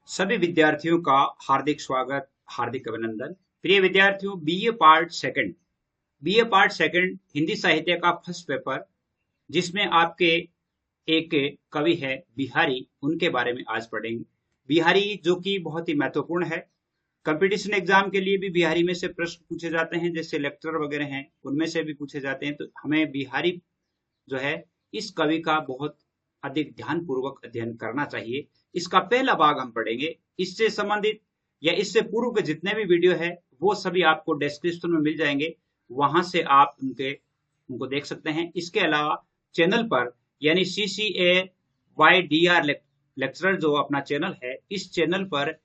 सभी विद्यार्थियों का हार्दिक स्वागत, हार्दिक अभिनंदन। प्रिय विद्यार्थियों, बीए पार्ट सेकंड हिंदी साहित्य का फर्स्ट पेपर, जिसमें आपके एक कवि है बिहारी, उनके बारे में आज पढ़ेंगे। बिहारी जो कि बहुत ही महत्वपूर्ण है। कंपटीशन एग्जाम के लिए भी बिहारी में से प्रश्न पूछे जाते हैं, जैसे लेक्चर वगैरह हैं उनमें से भी पूछे जाते हैं। तो हमें बिहारी जो है इस कवि का बहुत अधिक ध्यान पूर्वक अध्ययन करना चाहिए। इसका पहला भाग हम पढ़ेंगे। इससे संबंधित या इससे पूर्व के जितने भी वीडियो है वो सभी आपको डिस्क्रिप्शन में मिल जाएंगे, वहां से आप उनको देख सकते हैं। इसके अलावा चैनल पर यानी CCAYDR लेक्चरर जो अपना चैनल है, इस चैनल पर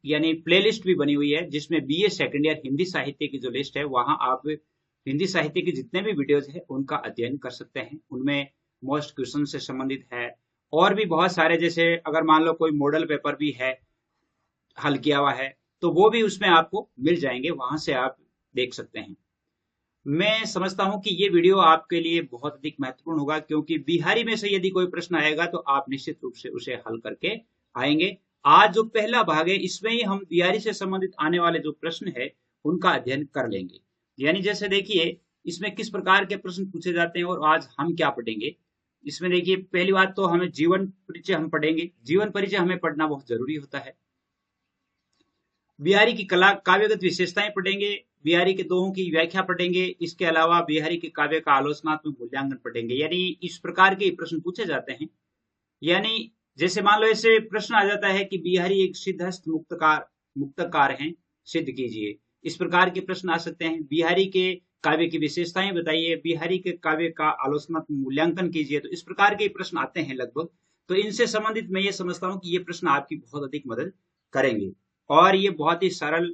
यानी प्लेलिस्ट भी बनी हुई है, जिसमें बीए सेकंड ईयर हिंदी साहित्य की जो लिस्ट है, वहां आप हिंदी साहित्य के जितने भी वीडियोज है उनका अध्ययन कर सकते हैं। उनमें मोस्ट क्वेश्चन से संबंधित है और भी बहुत सारे, जैसे अगर मान लो कोई मॉडल पेपर भी है हल किया हुआ है तो वो भी उसमें आपको मिल जाएंगे, वहां से आप देख सकते हैं। मैं समझता हूं कि ये वीडियो आपके लिए बहुत अधिक महत्वपूर्ण होगा, क्योंकि बिहारी में से यदि कोई प्रश्न आएगा तो आप निश्चित रूप से उसे हल करके आएंगे। आज जो पहला भाग है इसमें ही हम बिहारी से संबंधित आने वाले जो प्रश्न है उनका अध्ययन कर लेंगे। यानी जैसे देखिए इसमें किस प्रकार के प्रश्न पूछे जाते हैं और आज हम क्या पढ़ेंगे। इसमें देखिए पहली बात तो हमें जीवन परिचय हम पढ़ेंगे। जीवन परिचय हमें पढ़ना बहुत जरूरी होता है। बिहारी की कला काव्यगत विशेषताएं पढ़ेंगे। बिहारी के दोहों की व्याख्या पढ़ेंगे। इसके अलावा बिहारी के काव्य का आलोचनात्मक मूल्यांकन पढ़ेंगे। यानी इस प्रकार के प्रश्न पूछे जाते हैं। यानी जैसे मान लो ऐसे प्रश्न आ जाता है कि बिहारी एक सिद्धहस्त मुक्तकार हैं, सिद्ध कीजिए। इस प्रकार के प्रश्न आ सकते हैं। बिहारी के काव्य की विशेषताएं बताइए, बिहारी के काव्य का आलोचनात्मक मूल्यांकन कीजिए। तो इस प्रकार के प्रश्न आते हैं लगभग। तो इनसे संबंधित मैं ये समझता हूं कि ये प्रश्न आपकी बहुत अधिक मदद करेंगे और ये बहुत ही सरल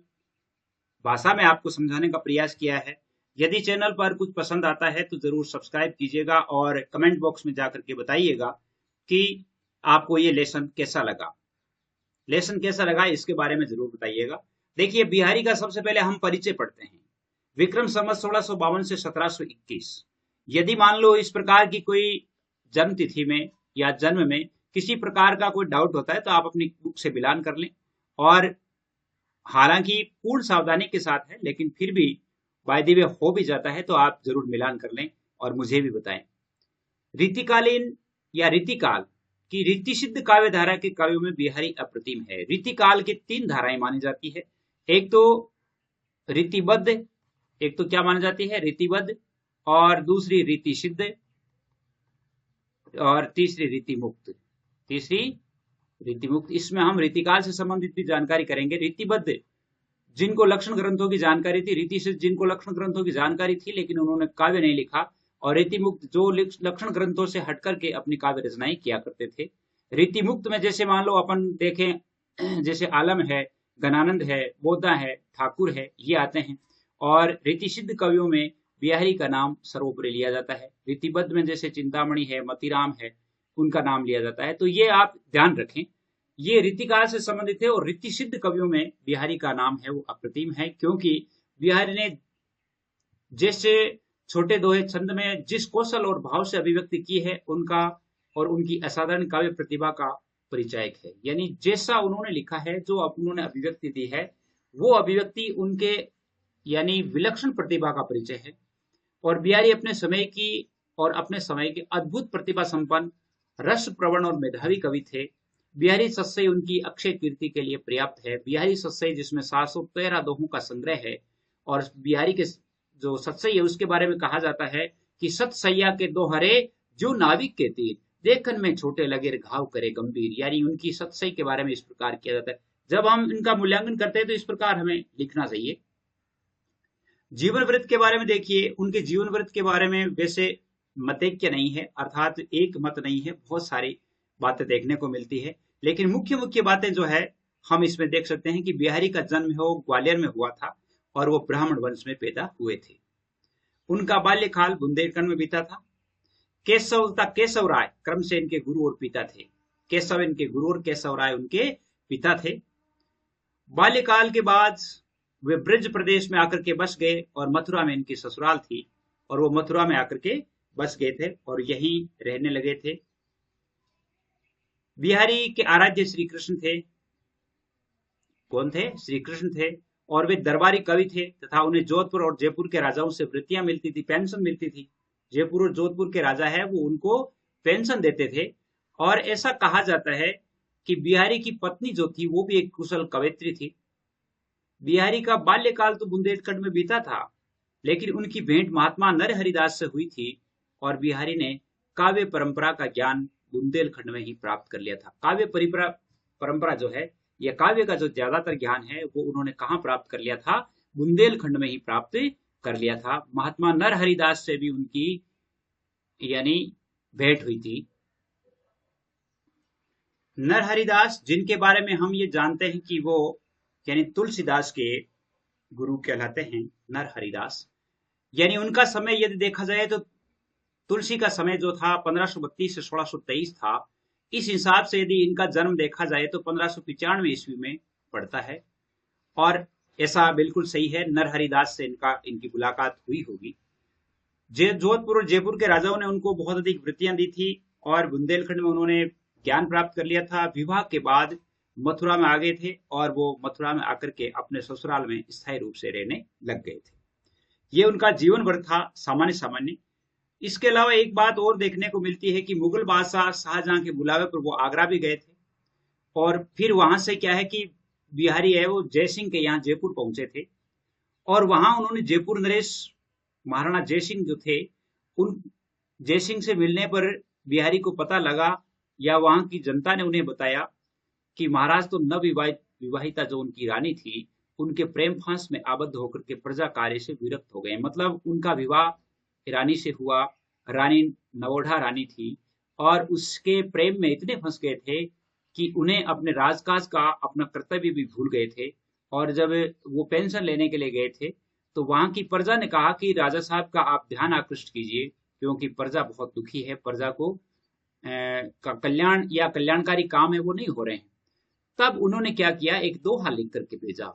भाषा में आपको समझाने का प्रयास किया है। यदि चैनल पर कुछ पसंद आता है तो जरूर सब्सक्राइब कीजिएगा और कमेंट बॉक्स में जाकर के बताइएगा कि आपको ये लेसन कैसा लगा। लेसन कैसा लगा इसके बारे में जरूर बताइएगा। देखिए बिहारी का सबसे पहले हम परिचय पढ़ते हैं। विक्रम संवत 1652 से 1721। यदि मान लो इस प्रकार की कोई जन्म तिथि में या जन्म में किसी प्रकार का कोई डाउट होता है तो आप अपनी बुक से मिलान कर लें। और हालांकि पूर्ण सावधानी के साथ है, लेकिन फिर भी बाय द वे हो भी जाता है तो आप जरूर मिलान कर लें और मुझे भी बताएं। रीतिकालीन या रीतिकाल की रीति सिद्ध काव्य धारा के काव्यों में बिहारी अप्रतिम है। रीतिकाल की 3 धाराएं मानी जाती है। एक तो रीतिबद्ध, एक तो क्या मानी जाती है रीतिबद्ध, और दूसरी रीति सिद्ध, और तीसरी रीति मुक्त। तीसरी रीति मुक्त। इसमें हम रीतिकाल से संबंधित भी जानकारी करेंगे। रीतिबद्ध जिनको लक्षण ग्रंथों की जानकारी थी, रीति सिद्ध जिनको लक्षण ग्रंथों की जानकारी थी लेकिन उन्होंने काव्य नहीं लिखा, और रीति मुक्त जो लक्षण ग्रंथों से हटकर के अपनी काव्य रचनाएं किया करते थे। रीति मुक्त में जैसे मान लो अपन देखें, जैसे आलम है, गणानंद है, बोधा है, ठाकुर है, ये आते हैं। और रीति सिद्ध कवियों में बिहारी का नाम सर्वोपरि लिया जाता है। रीतिबद्ध में जैसे चिंतामणि है, मतीराम है, उनका नाम लिया जाता है। तो ये आप ध्यान रखें, ये रीतिकाल से संबंधित है। और रीति सिद्ध कवियों में बिहारी का नाम है वो अप्रतिम है, क्योंकि बिहारी ने जैसे छोटे दोहे छंद में जिस कौशल और भाव से अभिव्यक्ति की है, उनका और उनकी असाधारण काव्य प्रतिभा का परिचायक है। यानी जैसा उन्होंने लिखा है, जो उन्होंने अभिव्यक्ति दी है, वो अभिव्यक्ति उनके यानी विलक्षण प्रतिभा का परिचय है। और बिहारी अपने समय के अद्भुत प्रतिभा संपन्न, रस प्रवण और मेधावी कवि थे। बिहारी सत्सई उनकी अक्षय कीर्ति के लिए पर्याप्त है। बिहारी सत्सई जिसमें 713 दोहों का संग्रह है, और बिहारी के जो सत्सई है उसके बारे में कहा जाता है कि सतसैया के दोहरे जो नाविक के तीर, देखन में छोटे लगे घाव करे गंभीर। यानी उनकी सत्सई के बारे में इस प्रकार किया जाता है। जब हम इनका मूल्यांकन करते हैं तो इस प्रकार हमें लिखना चाहिए। जीवन वृत्त के बारे में देखिए, उनके जीवन वृत्त के बारे में वैसे मतैक्य नहीं है, अर्थात एक मत नहीं है, बहुत सारी बातें देखने को मिलती है। लेकिन मुख्य मुख्य बातें जो है हम इसमें देख सकते हैं कि बिहारी का जन्म है वो ग्वालियर में हुआ था और वो ब्राह्मण वंश में पैदा हुए थे। उनका बाल्यकाल बुंदेलखंड में बीता था। केशव राय क्रम से इनके गुरु और पिता थे। केशव इनके गुरु और केशव राय उनके पिता थे। बाल्यकाल के बाद वे ब्रज प्रदेश में आकर के बस गए और मथुरा में इनकी ससुराल थी, और वो मथुरा में आकर के बस गए थे और यहीं रहने लगे थे। बिहारी के आराध्य श्री कृष्ण थे। कौन थे? श्री कृष्ण थे। और वे दरबारी कवि थे तथा उन्हें जोधपुर और जयपुर के राजाओं से वृत्तियां मिलती थी, पेंशन मिलती थी। जयपुर और जोधपुर के राजा है वो उनको पेंशन देते थे। और ऐसा कहा जाता है कि बिहारी की पत्नी जो थी वो भी एक कुशल कवयित्री थी। बिहारी का बाल्यकाल तो बुंदेलखंड में बीता था, लेकिन उनकी भेंट महात्मा नरहरिदास से हुई थी और बिहारी ने काव्य परंपरा का ज्ञान बुंदेलखंड में ही प्राप्त कर लिया था। काव्य परंपरा जो है, या काव्य का जो ज्यादातर ज्ञान है वो उन्होंने कहाँ प्राप्त कर लिया था? बुंदेलखंड में ही प्राप्त कर लिया था। महात्मा नरहरिदास से भी उनकी यानी भेंट हुई थी। नरहरिदास, जिनके बारे में हम ये जानते हैं कि वो यानी तुलसीदास के गुरु कहलाते हैं, नरहरिदास, यानी उनका समय यदि देखा जाए तो तुलसी का समय जो था 1532 से 1623 था। इस हिसाब से यदि इनका जन्म देखा जाए तो 1595 ईस्वी में पड़ता है। और ऐसा बिल्कुल सही है, नरहरिदास से इनकी मुलाकात हुई होगी। जोधपुर और जयपुर के राजाओं ने उनको बहुत अधिक वृत्तियां दी थी और बुंदेलखंड में उन्होंने ज्ञान प्राप्त कर लिया था। विवाह के बाद मथुरा में आ गए थे और वो मथुरा में आकर के अपने ससुराल में स्थायी रूप से रहने लग गए थे। ये उनका जीवन भर था, सामान्य। इसके अलावा एक बात और देखने को मिलती है कि मुगल बादशाह शाहजहां के बुलावे पर वो आगरा भी गए थे। और फिर वहां से क्या है कि बिहारी है वो जयसिंह के यहाँ जयपुर पहुंचे थे और वहां उन्होंने जयपुर नरेश महाराणा जयसिंह जो थे, उन जयसिंह से मिलने पर बिहारी को पता लगा या वहां की जनता ने उन्हें बताया कि महाराज तो विवाहिता जो उनकी रानी थी, उनके प्रेम फांस में आबद्ध होकर के प्रजा कार्य से विरक्त हो गए। मतलब उनका विवाह रानी से हुआ, रानी नवोढ़ा रानी थी और उसके प्रेम में इतने फंस गए थे कि उन्हें अपने राजकाज का अपना कर्तव्य भी भूल गए थे। और जब वो पेंशन लेने के लिए गए थे तो वहां की प्रजा ने कहा कि राजा साहब का आप ध्यान आकृष्ट कीजिए, क्योंकि प्रजा बहुत दुखी है, प्रजा को का कल्याण या कल्याणकारी काम है वो नहीं हो रहे हैं। तब उन्होंने क्या किया, एक दोहा लिख करके भेजा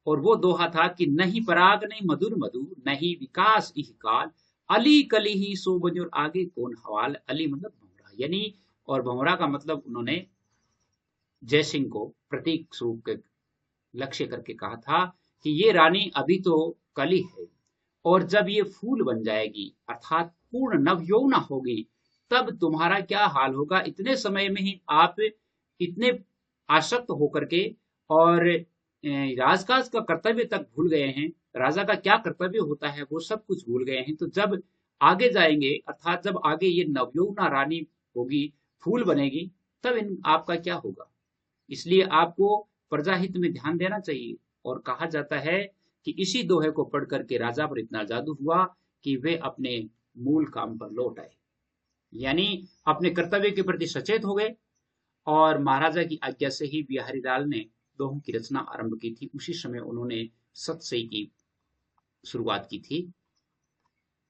और वो दोहा था कि नहीं पराग नहीं मधुर मधु, नहीं विकास इह काल, अली कली ही सो बजोर आगे कौन हवाल। अली मतलब भंवरा, यानी और भंवरा का मतलब उन्होंने जयसिंह को प्रतीक स्वरूप के लक्ष्य करके कहा था कि ये रानी अभी तो कली है और जब ये फूल बन जाएगी अर्थात पूर्ण नवयौवना होगी तब तुम्हारा क्या हाल होगा। इतने समय में ही आप इतने आसक्त होकर के और राजकाज का कर्तव्य तक भूल गए हैं, राजा का क्या कर्तव्य होता है वो सब कुछ भूल गए हैं। तो जब आगे जाएंगे अर्थात जब आगे ये नवयौवना रानी होगी, फूल बनेगी, तब आपका क्या होगा। इसलिए आपको प्रजाहित में ध्यान देना चाहिए। और कहा जाता है कि इसी दोहे को पढ़ करके राजा पर इतना जादू हुआ कि वे अपने मूल काम पर लौट आए, यानी अपने कर्तव्य के प्रति सचेत हो गए। और महाराजा की आज्ञा से ही बिहारी लाल ने दोहों की रचना आरंभ की थी। उसी समय उन्होंने सतसई की शुरुआत की थी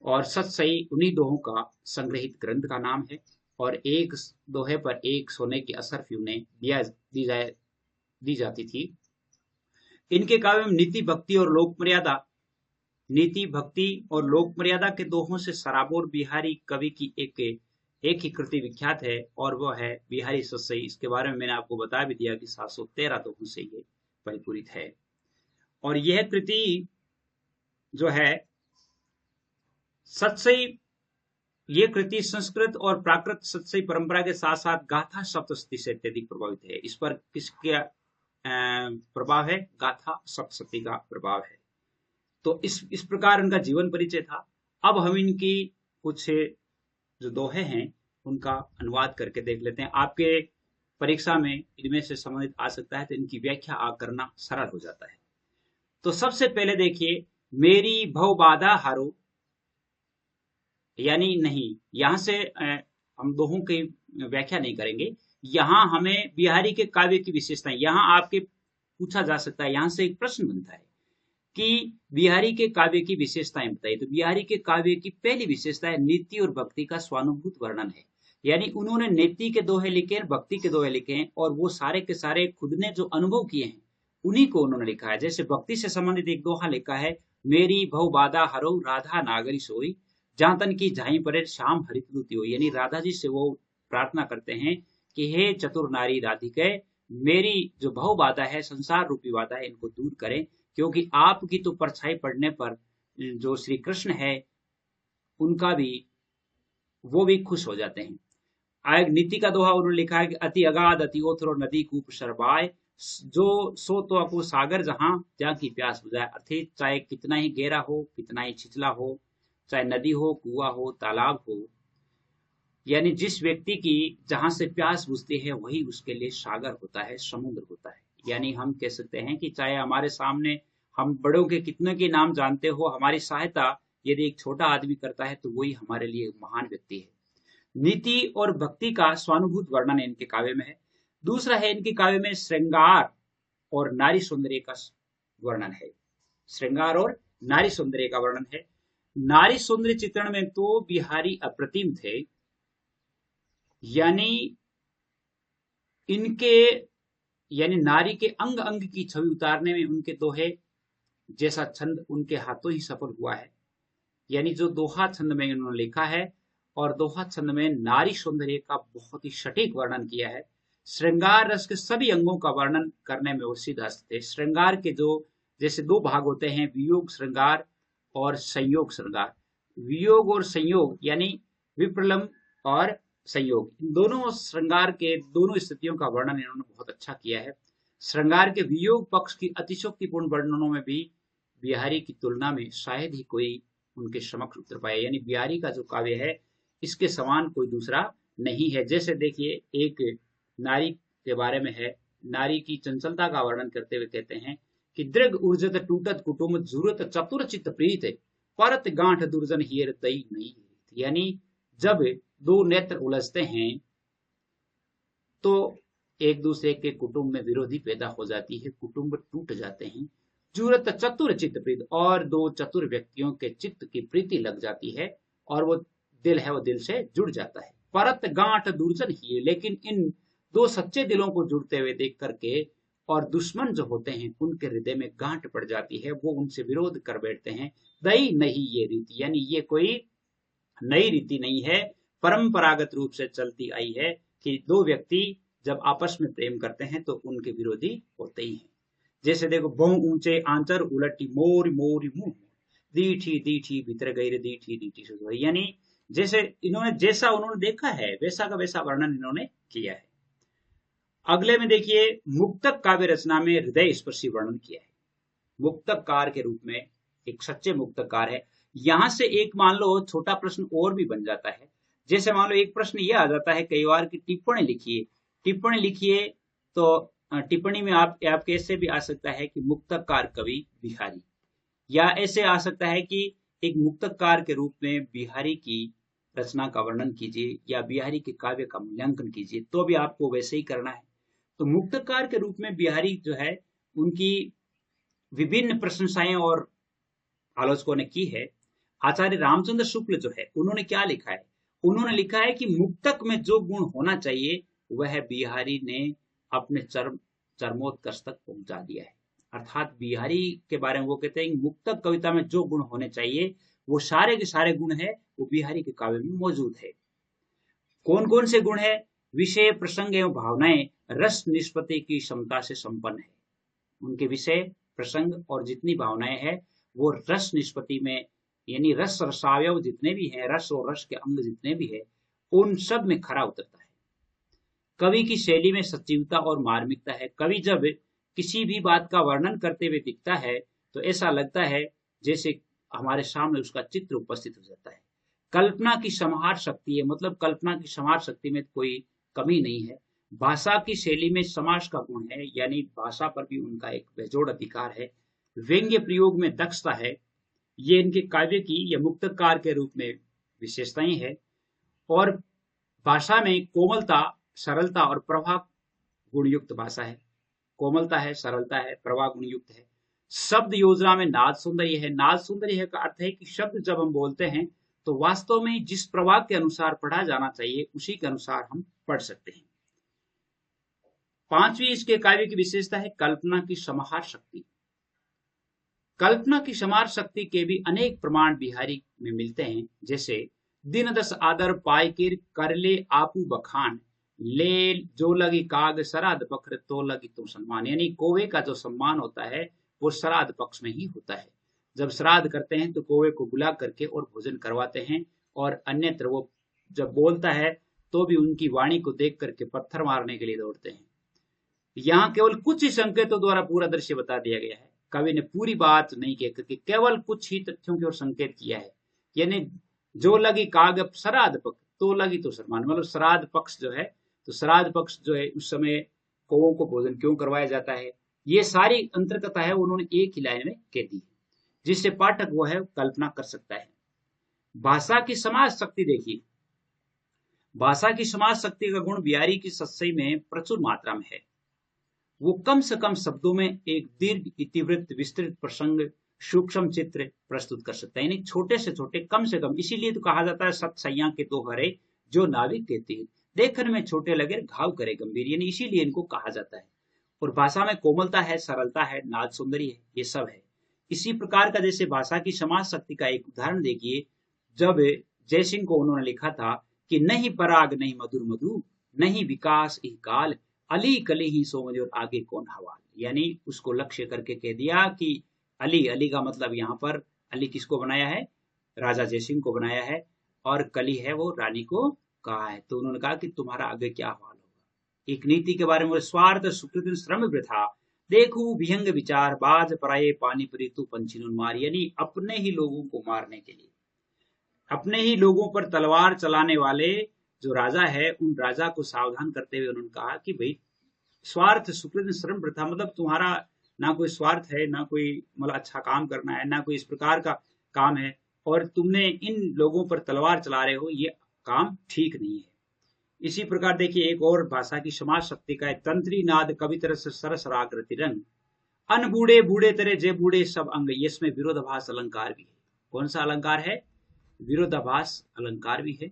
और सतसई उन्हीं दोहों का संग्रहित ग्रंथ का नाम है। और एक दोहे पर एक सोने की असरफी उन्हें दी जाती थी। इनके काव्य में नीति भक्ति और लोक मर्यादा के दोहों से सराबोर बिहारी कवि की एक ही कृति विख्यात है और वह है बिहारी सतसई। इसके बारे में मैंने आपको बता भी दिया कि 713 दोहों से ये परिपूरित है। और यह कृति जो है सतसई, ये कृति संस्कृत और प्राकृत सतसई परंपरा के साथ साथ गाथा सप्तशती से अत्यधिक प्रभावित है। इस पर किसका प्रभाव है? गाथा सप्तशती का प्रभाव है। तो इस प्रकार उनका जीवन परिचय था। अब हम इनकी कुछ जो दोहे हैं उनका अनुवाद करके देख लेते हैं। आपके परीक्षा में इनमें से संबंधित आ सकता है तो इनकी व्याख्या करना सरल हो जाता है। तो सबसे पहले देखिए, मेरी भव बाधा हारो, यानी नहीं, यहां से हम दोहों की व्याख्या नहीं करेंगे। यहां हमें बिहारी के काव्य की विशेषताएं, यहां आपके पूछा जा सकता है, यहां से एक प्रश्न बनता है कि बिहारी के काव्य की विशेषताएं बताइए। तो बिहारी के काव्य की पहली विशेषता है नीति और भक्ति का स्वानुभूत वर्णन है। यानी उन्होंने नीति के दोहे लिखे, भक्ति के दोहे लिखे हैं और वो सारे के सारे खुद ने जो अनुभव किए हैं उन्हीं को उन्होंने लिखा है। जैसे भक्ति से संबंधित एक दोहा लिखा है, मेरी भव बाधा हरो राधा नागरी सोई, जहां तन की झाई परे श्याम हरित लुति हो। यानी राधा जी से वो प्रार्थना करते हैं कि हे चतुर नारी राधिके, मेरी जो भव बाधा है, संसार रूपी बाधा है, इनको दूर करें, क्योंकि आपकी तो परछाई पड़ने पर जो श्री कृष्ण है उनका भी, वो भी खुश हो जाते हैं। एक नीति का दोहा उन्होंने लिखा है कि अति अगाध अति ओथरो नदी कूप शरबाए, जो सो तो आपको सागर जहां जहां की प्यास बुझाए। अर्थात चाहे कितना ही गहरा हो, कितना ही छिछला हो, चाहे नदी हो, कुआं हो, तालाब हो, यानी जिस व्यक्ति की जहां से प्यास बुझती है वही उसके लिए सागर होता है, समुद्र होता है। यानी हम कह सकते हैं कि चाहे हमारे सामने हम बड़ों के कितने के नाम जानते हो, हमारी सहायता यदि एक छोटा आदमी करता है तो वही हमारे लिए महान व्यक्ति है। नीति और भक्ति का स्वानुभूत वर्णन इनके काव्य में है। दूसरा है इनके काव्य में श्रृंगार और नारी सौंदर्य का वर्णन है। श्रृंगार और नारी सौंदर्य का वर्णन है। नारी सौंदर्य चित्रण में तो बिहारी अप्रतिम थे, यानी इनके, यानी नारी के अंग अंग की छवि उतारने में उनके दोहे जैसा छंद उनके हाथों ही सफल हुआ है। यानी जो दोहा छंद में उन्होंने लिखा है और दोहा छंद में नारी सौंदर्य का बहुत ही सटीक वर्णन किया है। श्रृंगार रस के सभी अंगों का वर्णन करने में वो सिद्धहस्त थे। श्रृंगार के जो जैसे दो भाग होते हैं, वियोग श्रृंगार और संयोग श्रृंगार। वियोग और संयोग यानी विप्रलंब और संयोग, इन दोनों श्रृंगार के दोनों स्थितियों का वर्णन इन्होंने बहुत अच्छा किया है। श्रृंगार के वियोग पक्ष की अतिशोक्तिपूर्ण वर्णनों में भी बिहारी की तुलना में शायद ही कोई उनके समक्ष उतर पाए। यानी बिहारी का जो काव्य है इसके समान कोई दूसरा नहीं है। जैसे देखिए, एक नारी के बारे में है, नारी की चंचलता का वर्णन करते हुए कहते हैं कि दृग ऊर्जत टूटत कुटुम्ब जूरत चतुर चित्त प्रीत, परत गांठ दुर्जन हियर दई नहीं। यानी जब दो नेत्र उलझते हैं तो एक दूसरे के कुटुंब में विरोधी पैदा हो जाती है, कुटुंब टूट जाते हैं। जूरत चतुर चित्त प्रीत, और दो चतुर व्यक्तियों के चित्त की प्रीति लग जाती है और वो दिल है वो दिल से जुड़ जाता है। परत गांठ दुर्जन ही, लेकिन इन दो सच्चे दिलों को जुड़ते हुए देख करके और दुश्मन जो होते हैं उनके हृदय में गांठ पड़ जाती है, वो उनसे विरोध कर बैठते हैं। दई नहीं ये रीति, यानी ये कोई नई रीति नहीं है, परंपरागत रूप से चलती आई है कि दो व्यक्ति जब आपस में प्रेम करते हैं तो उनके विरोधी होते ही हैं। जैसे देखो, बहु ऊंचे आंचर उलटी मोर मोर मुंह, दीठी दीठी भीतर गई दीठी दीठी से, यानी जैसे इन्होंने जैसा उन्होंने देखा है वैसा का वैसा वर्णन इन्होंने किया है। अगले में देखिए, मुक्तक काव्य रचना में हृदय स्पर्शी वर्णन किया है। मुक्तकार के रूप में एक सच्चे मुक्तकार है। यहां से एक मान लो छोटा प्रश्न और भी बन जाता है। जैसे मान लो एक प्रश्न यह आ जाता है कई बार कि टिप्पणी लिखिए, टिप्पणी लिखिए, तो टिप्पणी में आप कैसे भी आ सकता है कि मुक्तकार कवि बिहारी, या ऐसे आ सकता है कि एक मुक्तकार के रूप में बिहारी की रचना का वर्णन कीजिए या बिहारी के काव्य का मूल्यांकन कीजिए, तो भी आपको वैसे ही करना है। तो मुक्तकार के रूप में बिहारी जो है उनकी विभिन्न प्रशंसाएं और आलोचकों ने की है। आचार्य रामचंद्र शुक्ल जो है उन्होंने क्या लिखा है, उन्होंने लिखा है कि मुक्तक में जो गुण होना चाहिए वह बिहारी ने अपने चरमोत्कर्ष तक पहुंचा दिया है। अर्थात बिहारी के बारे में वो कहते हैं कि मुक्तक कविता में जो गुण होने चाहिए वो सारे के सारे गुण है वो बिहारी के काव्य में मौजूद है। कौन कौन से गुण है? विषय प्रसंग एवं भावनाएं रस निष्पत्ति की क्षमता से संपन्न है। उनके विषय प्रसंग और जितनी भावनाएं हैं वो रस निष्पत्ति में, यानी रस रसावयव जितने भी हैं, रस और रस के अंग जितने भी है, उन सब में खरा उतरता है। कवि की शैली में सजीवता और मार्मिकता है। कवि जब किसी भी बात का वर्णन करते हुए दिखता है तो ऐसा लगता है जैसे हमारे सामने उसका चित्र उपस्थित हो जाता है। कल्पना की समाहार शक्ति है, मतलब कल्पना की समाहार शक्ति में कोई कमी नहीं है। भाषा की शैली में समास का गुण है, यानी भाषा पर भी उनका एक बेजोड़ अधिकार है। व्यंग्य प्रयोग में दक्षता है, ये इनके काव्य की या मुक्तकार के रूप में विशेषताएं है। और भाषा में कोमलता, सरलता और प्रवाह गुणयुक्त भाषा है। कोमलता है, सरलता है, प्रवाह गुणयुक्त है। शब्द योजना में नाद सौंदर्य है। नाद सौंदर्य का अर्थ है कि शब्द जब हम बोलते हैं तो वास्तव में जिस प्रवाह के अनुसार पढ़ा जाना चाहिए उसी के अनुसार हम पढ़ सकते हैं। पांचवी इसके काव्य की विशेषता है कल्पना की समाहार शक्ति। कल्पना की समाहार शक्ति के भी अनेक प्रमाण बिहारी में मिलते हैं। जैसे दिन दस आदर पायकिर करले आपू बखान, ले जो लगी काग श्राद्ध पक्ष तो लगी तुम सम्मान, यानी कौवे का जो सम्मान होता है वो श्राद्ध पक्ष में ही होता है। जब श्राद्ध करते हैं तो कौवे को बुला करके और भोजन करवाते हैं, और अन्यत्र वो जब बोलता है तो भी उनकी वाणी को देख करके पत्थर मारने के लिए दौड़ते हैं। यहाँ केवल कुछ ही संकेतों द्वारा पूरा दृश्य बता दिया गया है। कवि ने पूरी बात नहीं कह करके केवल कुछ ही तथ्यों की ओर संकेत किया है। यानी जो लगी काग श्राद्ध पक्ष तो लगी तो सम्मान, मतलब श्राद्ध पक्ष जो है, तो श्राद्ध पक्ष जो है उस समय कौवों को भोजन क्यों करवाया जाता है, ये सारी अंतर्कथा है उन्होंने एक ही लाइन में कह दी, जिससे पाठक वो है कल्पना कर सकता है। भाषा की समाज शक्ति देखिए, भाषा की समाज शक्ति का गुण बिहारी की सत्सई में प्रचुर मात्रा में है। वो कम से कम शब्दों में एक दीर्घ इतिवृत्त विस्तृत प्रसंग सूक्ष्म चित्र प्रस्तुत कर सकता है, यानी छोटे से छोटे कम से कम। इसीलिए तो कहा जाता है सत्सैया के दो हरे जो नाविक कहते हैं, देखने में छोटे लगे घाव करे गंभीर, यानी इसीलिए इनको कहा जाता है। और भाषा में कोमलता है, सरलता है, नाद सौंदर्य है, ये सब है। इसी प्रकार का जैसे भाषा की समाज शक्ति का एक उदाहरण देखिए, जब जयसिंह को उन्होंने लिखा था कि नहीं पराग नहीं मधुर मधु नहीं विकास ही काल अली कली ही सोमज और आगे कौन हवाल, यानी उसको लक्ष्य करके कह दिया कि अली, अली का मतलब यहाँ पर अली किसको बनाया है, राजा जयसिंह को बनाया है, और कली है वो रानी को कहा है। तो उन्होंने कहा कि तुम्हारा आगे क्या हाल होगा। एक नीति के बारे में, स्वार्थ सुकृत श्रम वृथा देखू विहंग विचार बाज पराये पानी परितु पंछी मार, यानी अपने ही लोगों को मारने के लिए, अपने ही लोगों पर तलवार चलाने वाले जो राजा है उन राजा को सावधान करते हुए उन्होंने कहा कि भाई स्वार्थ सुकृत श्रम वृथा, मतलब तुम्हारा ना कोई स्वार्थ है, ना कोई मतलब अच्छा काम करना है, ना कोई इस प्रकार का काम है, और तुमने इन लोगों पर तलवार चला रहे हो, ये काम ठीक नहीं है। इसी प्रकार देखिए एक और भाषा की समाज शक्ति का है, तंत्री नाद कवि तरह से सरस राग रति रंग अन बूढ़े बूढ़े तेरे जे बूढ़े सब अंग, इसमें विरोधाभास अलंकार भी है। कौन सा अलंकार है, विरोधाभास अलंकार भी है।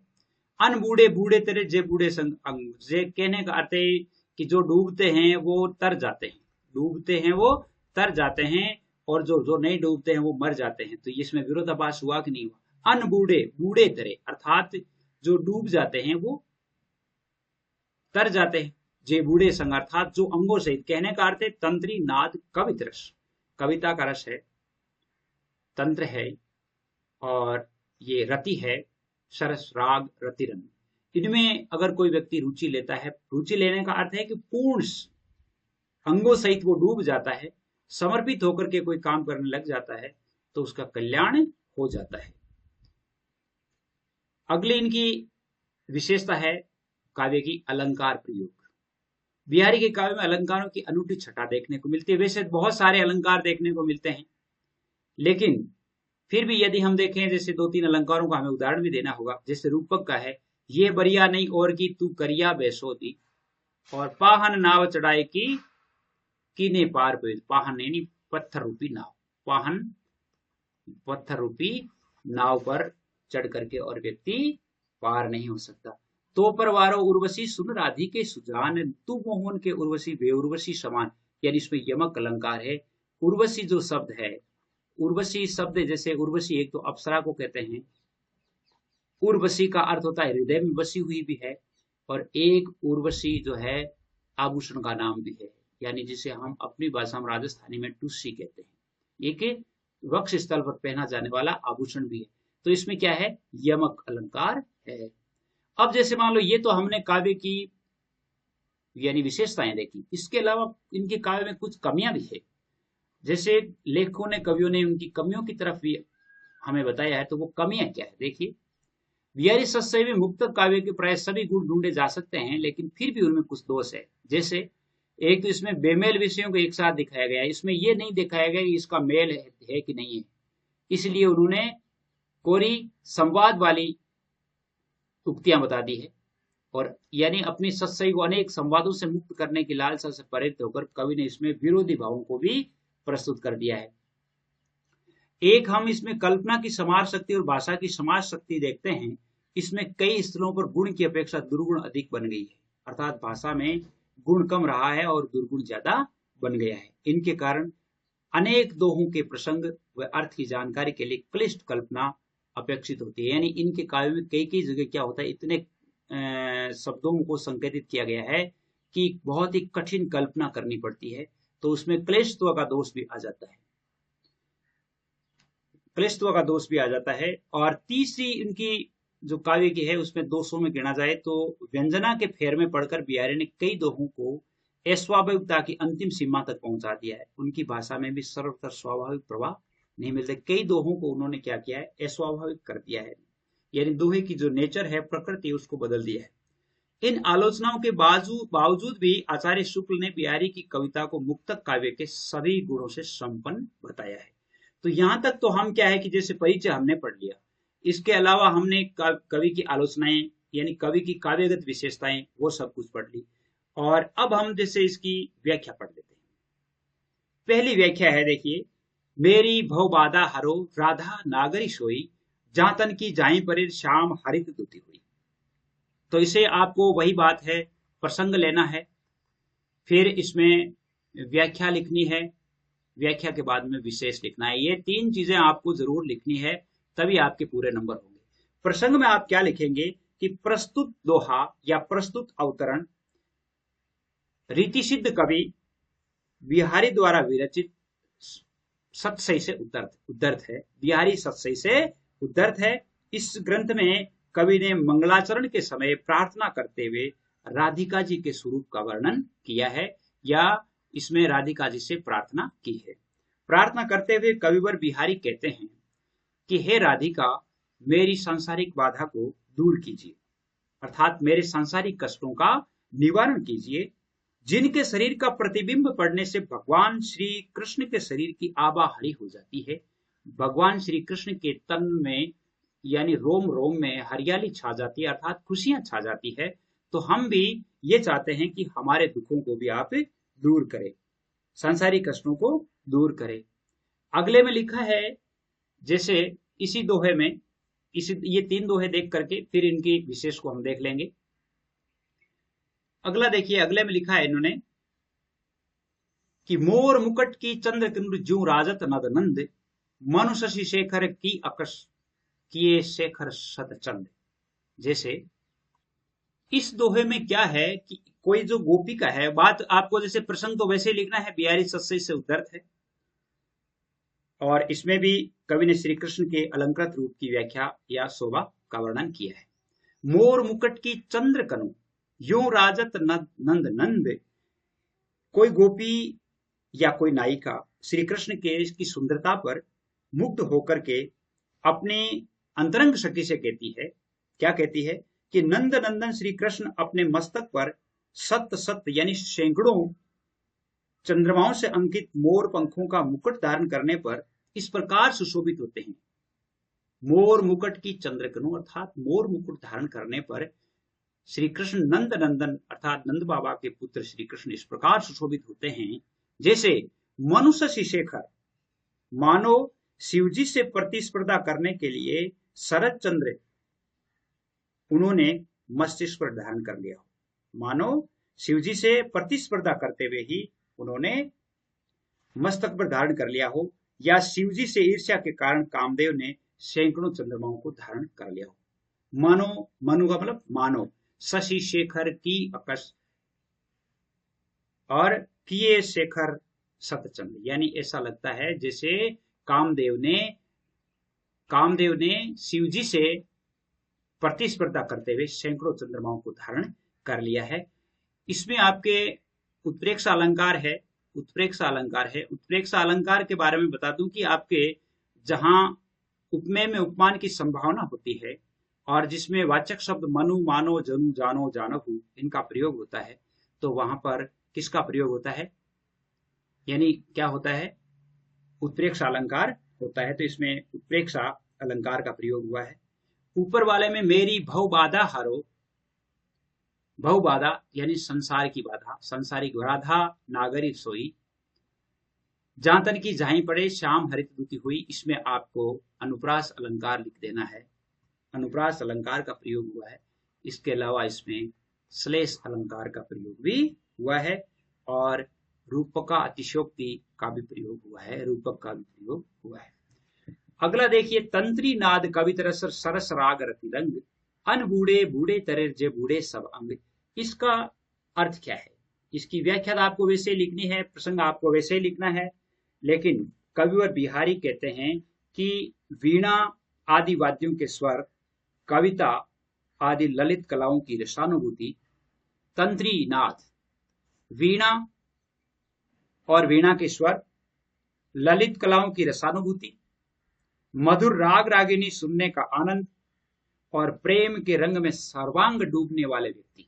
अन बूढ़े बूढ़े तेरे जे बूढ़े अंग, जे कहने का अर्थ है कि जो डूबते हैं वो तर जाते हैं, डूबते हैं वो तर जाते हैं, और जो जो नहीं डूबते हैं वो मर जाते हैं। तो इसमें विरोधाभास हुआ कि नहीं हुआ। अन बूढ़े बूढ़े तेरे अर्थात जो डूब जाते हैं वो तर जाते हैं, जे बूढ़े संग अर्थात जो अंगों सहित, कहने का अर्थ है तंत्री नाद कवित रस, कविता का रस है, तंत्र है, और ये रति है, सरस राग रति रंग। इनमें अगर कोई व्यक्ति रुचि लेता है, रुचि लेने का अर्थ है कि पूर्ण अंगों सहित वो डूब जाता है, समर्पित होकर के कोई काम करने लग जाता है, तो उसका कल्याण हो जाता है। अगली इनकी विशेषता है काव्य की अलंकार प्रयोग। बिहारी के काव्य में अलंकारों की अनूठी छटा देखने को मिलती है। वैसे बहुत सारे अलंकार देखने को मिलते हैं, लेकिन फिर भी यदि हम देखें, जैसे दो तीन अलंकारों का हमें उदाहरण भी देना होगा। जैसे रूपक का है, ये बरिया नहीं और की तू करिया बैसोदी, और पाहन नाव चढ़ाए की कीने पार पे, पाहन यानी पत्थर रूपी नाव, पाहन पत्थर रूपी नाव पर चढ़ करके और व्यक्ति पार नहीं हो सकता। तो परवारो उर्वशी सुन राधिके सुजान तू मोहन के उर्वशी बेउर्वशी समान, यानी इसमें यमक अलंकार है। उर्वशी जो शब्द है, उर्वशी शब्द जैसे उर्वशी एक तो अप्सरा को कहते हैं, उर्वशी का अर्थ होता है हृदय में बसी हुई भी है, और एक उर्वशी जो है आभूषण का नाम भी है, यानी जिसे हम अपनी भाषा में राजस्थानी में टुस्सी कहते हैं। एक वक्ष स्थल पर पहना जाने वाला आभूषण भी है। तो इसमें क्या है, यमक अलंकार है। अब जैसे मान लो ये तो हमने काव्य की यानी विशेषताएं देखी, इसके अलावा इनके काव्य में कुछ कमियां भी है। जैसे लेखकों ने, कवियों ने उनकी कमियों की तरफ भी हमें बताया है, तो वो कमियां क्या है देखिए। बिहारी सत्सई में मुक्त काव्य के प्राय सभी गुण ढूंढे जा सकते हैं, लेकिन फिर भी उनमें कुछ दोष है। जैसे एक तो इसमें बेमेल विषयों को एक साथ दिखाया गया है, इसमें यह नहीं दिखाया गया कि इसका मेल है कि नहीं है, इसलिए उन्होंने कोरी संवाद वाली उक्तियां बता दी है, और यानी अपनी सत्सई को अनेक संवादों से मुक्त करने की लालसा से प्रेरित होकर कवि ने इसमें विरोधी भावों को भी प्रस्तुत कर दिया है। एक हम इसमें कल्पना की समाज शक्ति और भाषा की समाज शक्ति देखते हैं। इसमें कई स्थलों पर गुण की अपेक्षा दुर्गुण अधिक बन गई है, अर्थात भाषा में गुण कम रहा है और दुर्गुण ज्यादा बन गया है। इनके कारण अनेक दोहों के प्रसंग व अर्थ की जानकारी के लिए क्लिष्ट कल्पना अपेक्षित होती है। यानी इनके काव्य में कई कई जगह क्या होता है, इतने शब्दों को संकेतित किया गया है कि बहुत ही कठिन कल्पना करनी पड़ती है, तो उसमें क्लेशत्व का दोष भी आ जाता है, क्लेशत्व का दोष भी आ जाता है। और तीसरी इनकी जो काव्य की है उसमें दोषों में गिना जाए तो व्यंजना के फेर में पढ़कर बिहारी ने कई दोहों को अस्वाभाविकता की अंतिम सीमा तक पहुंचा दिया है। उनकी भाषा में भी सर्वतर स्वाभाविक प्रवाह नहीं मिलते, कई दोहों को उन्होंने क्या किया है, अस्वाभाविक कर दिया है, यानी दोहे की जो नेचर है, प्रकृति, उसको बदल दिया है। इन आलोचनाओं के बावजूद भी आचार्य शुक्ल ने बिहारी की कविता को मुक्तक काव्य के सभी गुणों से संपन्न बताया है। तो यहां तक तो हम क्या है कि जैसे परिचय हमने पढ़ लिया, इसके अलावा हमने कवि की आलोचनाएं यानी कवि की काव्यगत विशेषताएं वो सब कुछ पढ़ ली। और अब हम जैसे इसकी व्याख्या पढ़ लेते हैं। पहली व्याख्या है, देखिए, मेरी भव बाधा हरो राधा नागरी सोई, जातन की जाई परे श्याम हरित दुति हुई। तो इसे आपको वही बात है, प्रसंग लेना है, फिर इसमें व्याख्या लिखनी है, व्याख्या के बाद में विशेष लिखना है। ये तीन चीजें आपको जरूर लिखनी है, तभी आपके पूरे नंबर होंगे। प्रसंग में आप क्या लिखेंगे कि प्रस्तुत दोहा या प्रस्तुत अवतरण रीति सिद्ध कवि बिहारी द्वारा विरचित सतसई से उद्धृत है। बिहारी सतसई से उद्धृत है। इस ग्रंथ में कवि ने मंगलाचरण के समय प्रार्थना करते हुए राधिका जी के स्वरूप का वर्णन किया है, या इसमें राधिका जी से प्रार्थना की है। प्रार्थना करते हुए कविवर बिहारी कहते हैं कि हे राधिका, मेरी सांसारिक बाधा को दूर कीजिए, अर्थात मेरे सांसारिक कष्टों का निवारण कीजिए। जिनके शरीर का प्रतिबिंब पड़ने से भगवान श्री कृष्ण के शरीर की आबा हरी हो जाती है, भगवान श्री कृष्ण के तन में यानी रोम रोम में हरियाली छा जाती है, अर्थात खुशियां छा जाती है। तो हम भी ये चाहते हैं कि हमारे दुखों को भी आप दूर करें, सांसारिक कष्टों को दूर करें। अगले में लिखा है, जैसे इसी दोहे में, ये तीन दोहे देख करके फिर इनकी विशेष को हम देख लेंगे। अगला देखिए, अगले में लिखा है इन्होंने कि मोर मुकुट की चंद्र किंद्र ज्यों राजत नद नंद, मनु शशि शेखर की अकस किए शेखर सतचंद। जैसे इस दोहे में क्या है कि कोई जो गोपिका है, बात आपको जैसे प्रसंग तो वैसे लिखना है, बिहारी सतसई से उद्धृत है, और इसमें भी कवि ने श्री कृष्ण के अलंकृत रूप की व्याख्या या शोभा का वर्णन किया है। मोर मुकुट की चंद्र कनु यूं राजत नंद नंद। कोई गोपी या कोई नायिका श्री कृष्ण के की सुंदरता पर मुग्ध होकर के अपनी अंतरंग सखी से कहती है, क्या कहती है कि नंद नंदन श्री कृष्ण अपने मस्तक पर सत सत यानी सैकड़ों चंद्रमाओं से अंकित मोर पंखों का मुकुट धारण करने पर इस प्रकार सुशोभित होते हैं। मोर मुकुट की चंद्रकनु, अर्थात मोर मुकुट धारण करने पर श्री कृष्ण नंद नंदन अर्थात नंद बाबा के पुत्र श्री कृष्ण इस प्रकार सुशोभित होते हैं जैसे मनुष्य शेखर, मानो शिवजी से प्रतिस्पर्धा करने के लिए शरद चंद्र उन्होंने मस्तिष्क पर धारण कर लिया हो। मानो शिवजी से प्रतिस्पर्धा करते हुए ही उन्होंने मस्तक पर धारण कर लिया हो, या शिवजी से ईर्ष्या के कारण कामदेव ने सैकड़ों चंद्रमाओं को धारण कर लिया हो। मानो, मनु का मतलब मानो, शशि शेखर की अकस और किए शेखर सतचंद, यानी ऐसा लगता है जैसे कामदेव ने शिवजी से प्रतिस्पर्धा करते हुए सैकड़ों चंद्रमाओं को धारण कर लिया है। इसमें आपके उत्प्रेक्षा अलंकार है, उत्प्रेक्षा अलंकार के बारे में बता दूं कि आपके जहां उपमेय में उपमान की संभावना होती है और जिसमें वाचक शब्द मनु, मानो, जनु, जानो, जानहु इनका प्रयोग होता है, तो वहां पर किसका प्रयोग होता है, यानी क्या होता है, उत्प्रेक्षा अलंकार होता है। तो इसमें उत्प्रेक्षा अलंकार का प्रयोग हुआ है। ऊपर वाले में मेरी भव बाधा हरो, भव बाधा यानी संसार की बाधा, संसारिक राधा नागरी सोई, जातन की जाही पड़े श्याम हरित दुति हुई। इसमें आपको अनुप्रास अलंकार लिख देना है, अनुप्रास अलंकार का प्रयोग हुआ है। इसके अलावा इसमें श्लेष अलंकार का प्रयोग भी हुआ है और रूपका अतिशोक्ति का भी प्रयोग हुआ है, रूपक का भी प्रयोग हुआ है। अगला देखिए, तंत्री नाद कवितर सरस राग रतिरंग, अनबूढ़े बूढ़े तरे जे बूढ़े सब अंग। इसका अर्थ क्या है? इसकी व्याख्या आपको वैसे लिखनी है, प्रसंग आपको वैसे लिखना है, लेकिन कविवर बिहारी कहते हैं कि वीणा आदि वाद्यों के स्वर, कविता आदि ललित कलाओं की रसानुभूति, तंत्री नाद, वीणा और वीणा के स्वर, ललित कलाओं की रसानुभूति, मधुर राग रागिनी सुनने का आनंद और प्रेम के रंग में सर्वांग डूबने वाले व्यक्ति।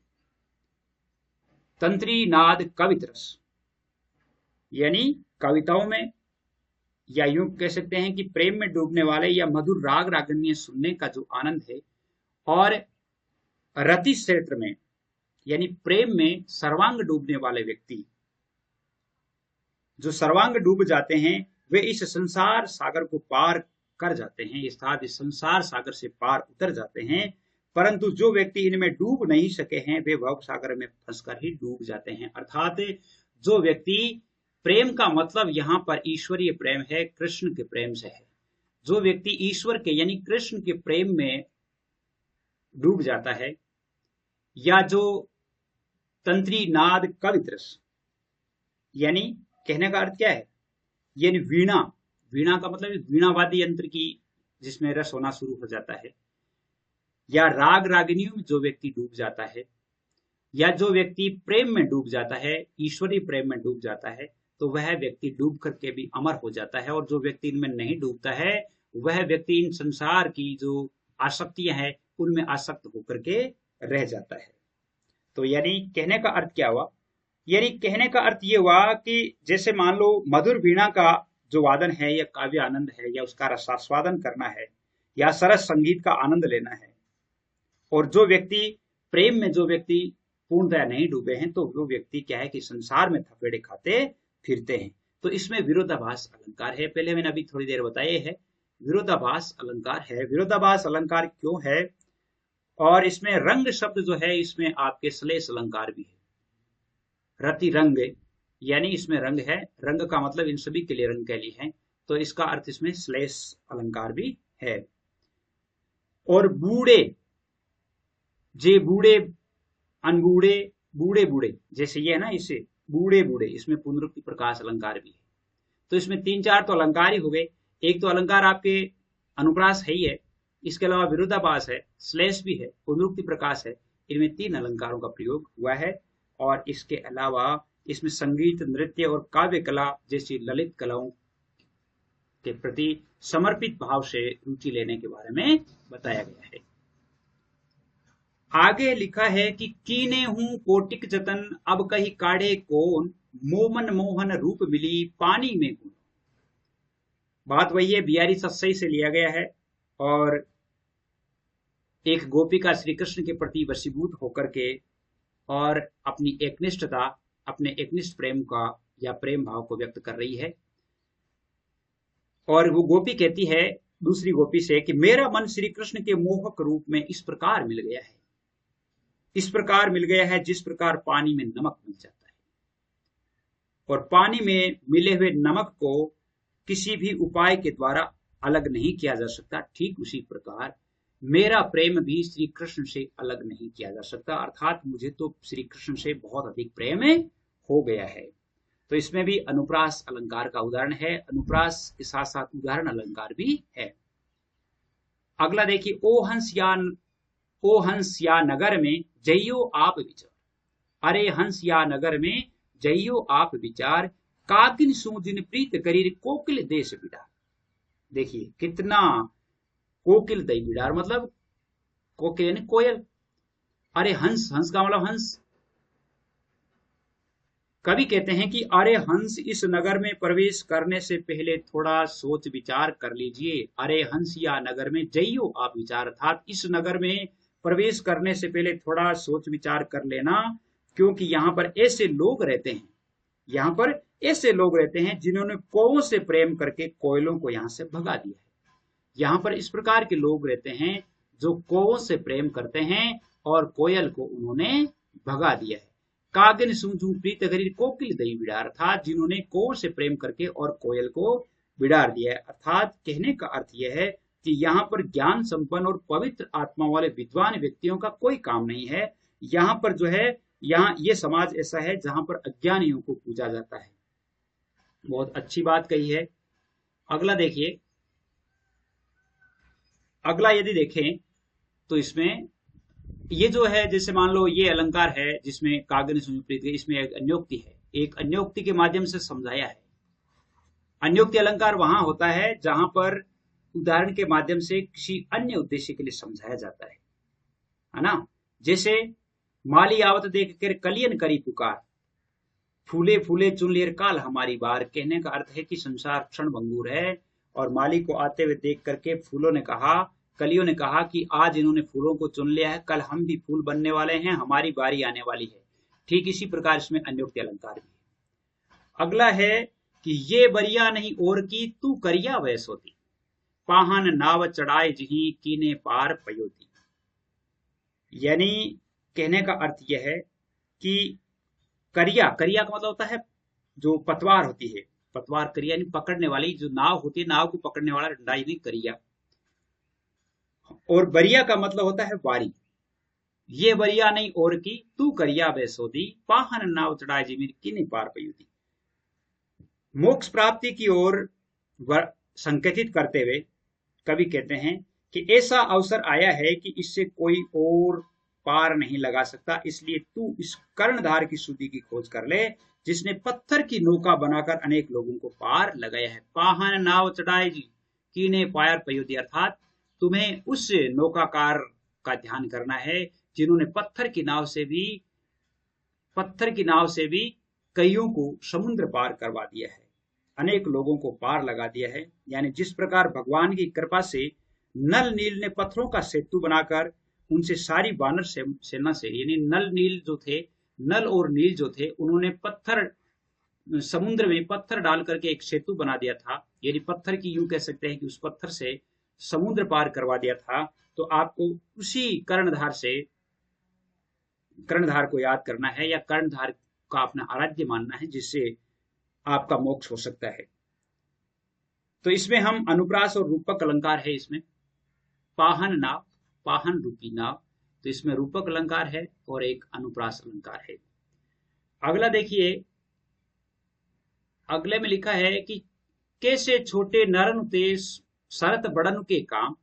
तंत्री नाद कवित रस, यानी कविताओं में, या यूं कह सकते हैं कि प्रेम में डूबने वाले या मधुर राग रागिनी सुनने का जो आनंद है, और रति क्षेत्र में यानी प्रेम में सर्वांग डूबने वाले व्यक्ति, जो सर्वांग डूब जाते हैं वे इस संसार सागर को पार कर जाते हैं, अर्थात इस संसार सागर से पार उतर जाते हैं। परंतु जो व्यक्ति इनमें डूब नहीं सके हैं वे भव सागर में फंसकर ही डूब जाते हैं। अर्थात जो व्यक्ति, प्रेम का मतलब यहां पर ईश्वरीय प्रेम है, कृष्ण के प्रेम से है। जो व्यक्ति ईश्वर के यानी कृष्ण के प्रेम में डूब जाता है, या जो तंत्री नाद कवित रस, यानी कहने का अर्थ क्या है, यानी वीणा, वीणा का मतलब वीणा वाद्य यंत्र की जिसमें रस होना शुरू हो जाता है, या राग रागिनियों में जो व्यक्ति डूब जाता है, या जो व्यक्ति प्रेम में डूब जाता है, ईश्वरीय प्रेम में डूब जाता है, तो वह व्यक्ति डूब करके भी अमर हो जाता है। और जो व्यक्ति इनमें नहीं डूबता है वह व्यक्ति इन संसार की जो आसक्तियां हैं उनमें आसक्त होकर के रह जाता है। तो यानी कहने का अर्थ क्या हुआ? यानी कहने का अर्थ ये हुआ कि जैसे मान लो मधुर वीणा का जो वादन है या काव्य आनंद है या उसका रसास्वादन करना है या सरस संगीत का आनंद लेना है, और जो व्यक्ति प्रेम में जो व्यक्ति पूर्णतया नहीं डूबे हैं तो वो व्यक्ति क्या है कि संसार में थपेड़े खाते फिरते हैं। तो इसमें विरोधाभास अलंकार है, पहले मैंने अभी थोड़ी देर बताए है, विरोधाभास अलंकार है। विरोधाभास अलंकार क्यों है? और इसमें रंग शब्द जो है इसमें आपके श्लेष अलंकार भी है। रति रंग यानी इसमें रंग है, रंग का मतलब इन सभी के लिए रंग के लिए है, तो इसका अर्थ इसमें श्लेष अलंकार भी है। और बूढ़े, जे बूढ़े, अनबूढ़े, बूढ़े बूढ़े, जैसे ये है ना, इसे बूढ़े बूढ़े, इसमें पुनरुक्ति प्रकाश अलंकार भी है। तो इसमें 3-4 तो अलंकार ही हो गए। एक तो अलंकार आपके अनुप्रास है ही है, इसके अलावा विरोधाभास है, श्लेष भी है, पुनरुक्ति प्रकाश है। इनमें 3 अलंकारों का प्रयोग हुआ है। और इसके अलावा इसमें संगीत, नृत्य और काव्य कला जैसी ललित कलाओं के प्रति समर्पित भाव से रुचि लेने के बारे में बताया गया है। आगे लिखा है कि कीने हूं कोटिक जतन, अब कही काढ़े कौन, मोमन मोहन रूप मिली पानी में गुण। बात वही है, बिहारी सत्सई से लिया गया है। और एक गोपिका श्री कृष्ण के प्रति वशीभूत होकर के और अपनी एकनिष्ठता, अपने एकनिष्ठ प्रेम का या प्रेम भाव को व्यक्त कर रही है। और वो गोपी कहती है दूसरी गोपी से कि मेरा मन श्री कृष्ण के मोहक रूप में इस प्रकार मिल गया है, इस प्रकार मिल गया है जिस प्रकार पानी में नमक मिल जाता है। और पानी में मिले हुए नमक को किसी भी उपाय के द्वारा अलग नहीं किया जा सकता, ठीक उसी प्रकार मेरा प्रेम भी श्री कृष्ण से अलग नहीं किया जा सकता। अर्थात मुझे तो श्री कृष्ण से बहुत अधिक प्रेम हो गया है। तो इसमें भी अनुप्रास अलंकार का उदाहरण है, अनुप्रास के साथ साथ उदाहरण अलंकार भी है। अगला देखिए, ओ हंस या नगर में जइयो आप विचार, अरे हंस या नगर में जइयो आप विचार, काकिन सूजिन प्रीत करीर कोकिल देश बिडार। देखिए कितना, कोकिल दई बिडार मतलब कोकिल यानी कोयल, अरे हंस, हंस का मतलब हंस। कवि कहते हैं कि अरे हंस इस नगर में प्रवेश करने से पहले थोड़ा सोच विचार कर लीजिए। अरे हंस या नगर में जइयो आप विचार, अर्थात इस नगर में प्रवेश करने से पहले थोड़ा सोच विचार कर लेना, क्योंकि यहाँ पर ऐसे लोग रहते हैं, यहाँ पर ऐसे लोग रहते हैं जिन्होंने कौओं से प्रेम करके कोयलों को यहाँ से भगा दिया है। यहाँ पर इस प्रकार के लोग रहते हैं जो कौओं से प्रेम करते हैं और कोयल को उन्होंने भगा दिया है। कागिन सूझू प्रीत करीर कोकिल दई बिडार, अर्थात जिन्होंने कौओं से प्रेम करके और कोयल को बिडार दिया है। अर्थात कहने का अर्थ यह है कि यहाँ पर ज्ञान संपन्न और पवित्र आत्मा वाले विद्वान व्यक्तियों का कोई काम नहीं है। यहाँ पर जो है, यहाँ ये समाज ऐसा है जहां पर अज्ञानियों को पूजा जाता है। बहुत अच्छी बात कही है। अगला देखिए, अगला यदि देखें तो इसमें ये जो है, जैसे मान लो ये अलंकार है जिसमें कागनी सुनिप्रीत है, इसमें एक अन्योक्ति है, एक अन्योक्ति के माध्यम से समझाया है। अन्योक्ति अलंकार वहां होता है जहां पर उदाहरण के माध्यम से किसी अन्य उद्देश्य के लिए समझाया जाता है ना। जैसे माली आवत देख कर कलियन करी पुकार, फूले फूले चुन लियर काल हमारी बार। कहने का अर्थ है कि संसार क्षण भंगुर है और माली को आते हुए देख करके फूलों ने कहा, कलियों ने कहा कि आज इन्होंने फूलों को चुन लिया है, कल हम भी फूल बनने वाले हैं, हमारी बारी आने वाली है। ठीक इसी प्रकार इसमें अन्योक्ति अलंकार भी है। अगला है कि ये बरिया नहीं और की तू करिया वैस होती, पाहन नाव चढ़ाए जही कीने पार पयोती। यानी कहने का अर्थ यह है कि करिया, करिया का मतलब होता है जो पतवार होती है, पतवार करिया यानी पकड़ने वाली, जो नाव होती है नाव को पकड़ने वाला डंडा यानी करिया। और बरिया का मतलब होता है वारी। ये बरिया नहीं और की तू करिया वैसोदी, पाहन नाव चढ़ाए जिमिर किने पार पयोती। मोक्ष प्राप्ति की ओर संकेतित करते हुए कवि कहते हैं कि ऐसा अवसर आया है कि इससे कोई और पार नहीं लगा सकता, इसलिए तू इस कर्णधार की शुद्धि की खोज कर ले जिसने पत्थर की नौका बनाकर अनेक लोगों को पार लगाया है। पाहन नाव चढ़ाए जी कीने पार पयोती, अर्थात तुम्हें उस नौकाकार का ध्यान करना है जिन्होंने पत्थर की नाव से भी कईयों को समुद्र पार करवा दिया है, अनेक लोगों को पार लगा दिया है। यानी जिस प्रकार भगवान की कृपा से नल नील ने पत्थरों का सेतु बनाकर उनसे सारी वानर सेना से, यानी नल और नील जो थे उन्होंने समुद्र में पत्थर डाल करके एक सेतु बना दिया था, यानी पत्थर की यूं कह सकते हैं कि उस पत्थर से समुद्र पार करवा दिया था। तो आपको उसी कर्णधार को याद करना है या कर्णधार का अपना आराध्य मानना है, जिससे आपका मोक्ष हो सकता है। तो इसमें हम अनुप्रास और रूपक अलंकार है, इसमें पाहन नाव, पाहन रूपी नाव, तो इसमें रूपक अलंकार है और एक अनुप्रास अलंकार है। अगला देखिए, अगले में लिखा है कि कैसे छोटे नरन ते सरत बड़न के काम,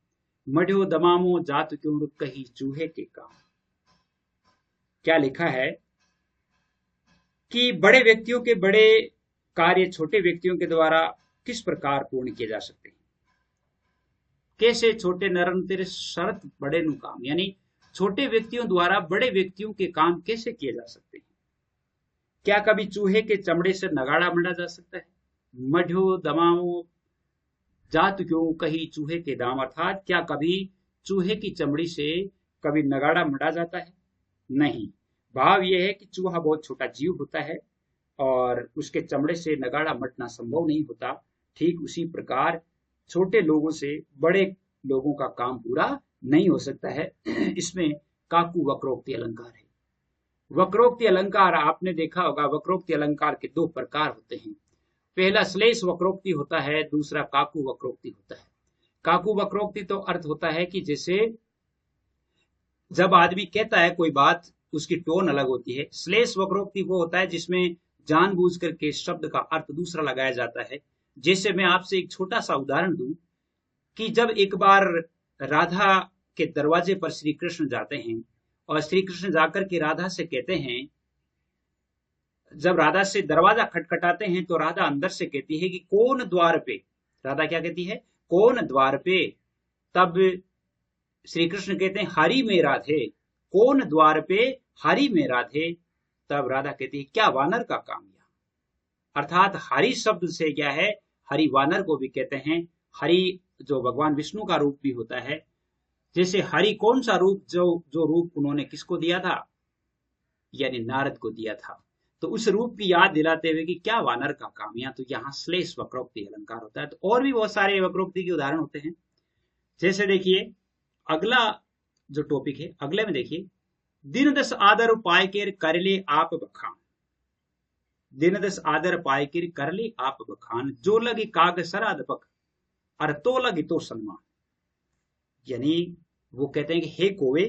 मढ़ो दमामो जात क्यों कही चूहे के काम। क्या लिखा है कि बड़े व्यक्तियों के बड़े कार्य छोटे व्यक्तियों के द्वारा किस प्रकार पूर्ण किए जा सकते हैं। कैसे छोटे नरन तेरे शरत बड़े नु काम, यानी छोटे व्यक्तियों द्वारा बड़े व्यक्तियों के काम कैसे किए जा सकते हैं। क्या कभी चूहे के चमड़े से नगाड़ा मंडा जा सकता है। मढ़ो दमाओ जात क्यों कही चूहे के दाम, अर्थात क्या कभी चूहे की चमड़ी से कभी नगाड़ा मंडा जाता है। नहीं, भाव यह है कि चूहा बहुत छोटा जीव होता है और उसके चमड़े से नगाड़ा मटना संभव नहीं होता। ठीक उसी प्रकार छोटे लोगों से बड़े लोगों का काम पूरा नहीं हो सकता है। इसमें काकू वक्रोक्ति अलंकार है। वक्रोक्ति अलंकार आपने देखा होगा, वक्रोक्ति अलंकार के दो प्रकार होते हैं। पहला श्लेष वक्रोक्ति होता है, दूसरा काकू वक्रोक्ति होता है। काकू वक्रोक्ति तो अर्थ होता है कि जैसे जब आदमी कहता है कोई बात, उसकी टोन अलग होती है। श्लेष वक्रोक्ति वो होता है जिसमें जानबूझ करके शब्द का अर्थ दूसरा लगाया जाता है। जैसे मैं आपसे एक छोटा सा उदाहरण दूं कि जब एक बार राधा के दरवाजे पर श्री कृष्ण जाते हैं और श्री कृष्ण जाकर के राधा से कहते हैं, जब राधा से दरवाजा खटखटाते हैं तो राधा अंदर से कहती है कि कौन द्वार पे। राधा क्या कहती है, कौन द्वार पे। तब श्री कृष्ण कहते हैं हरि में राधे, कौन द्वार पे, हरि में राधे। तब राधा कहती है क्या वानर का काम यह। अर्थात हरि शब्द से क्या है, हरि वानर को भी कहते हैं। हरि जो भगवान विष्णु का रूप भी होता है। जैसे हरि कौन सा रूप, जो रूप उन्होंने किसको दिया था, यानी नारद को दिया था। तो उस रूप की याद दिलाते हुए कि क्या वानर का काम यह। तो यहाँ श्लेष वक्रोक्ति अलंकार होता है। तो और भी बहुत सारे वक्रोक्ति के उदाहरण होते हैं। जैसे देखिए अगला जो टॉपिक है, अगले में देखिए, दिन दस आदर पाए के कर ले आप बखान। दिन दस आदर पाए के कर ले आप बखान, जो लगे काग सराद पक, और तो लगे तो सम्मान। यानी वो कहते हैं कि हे कोवे,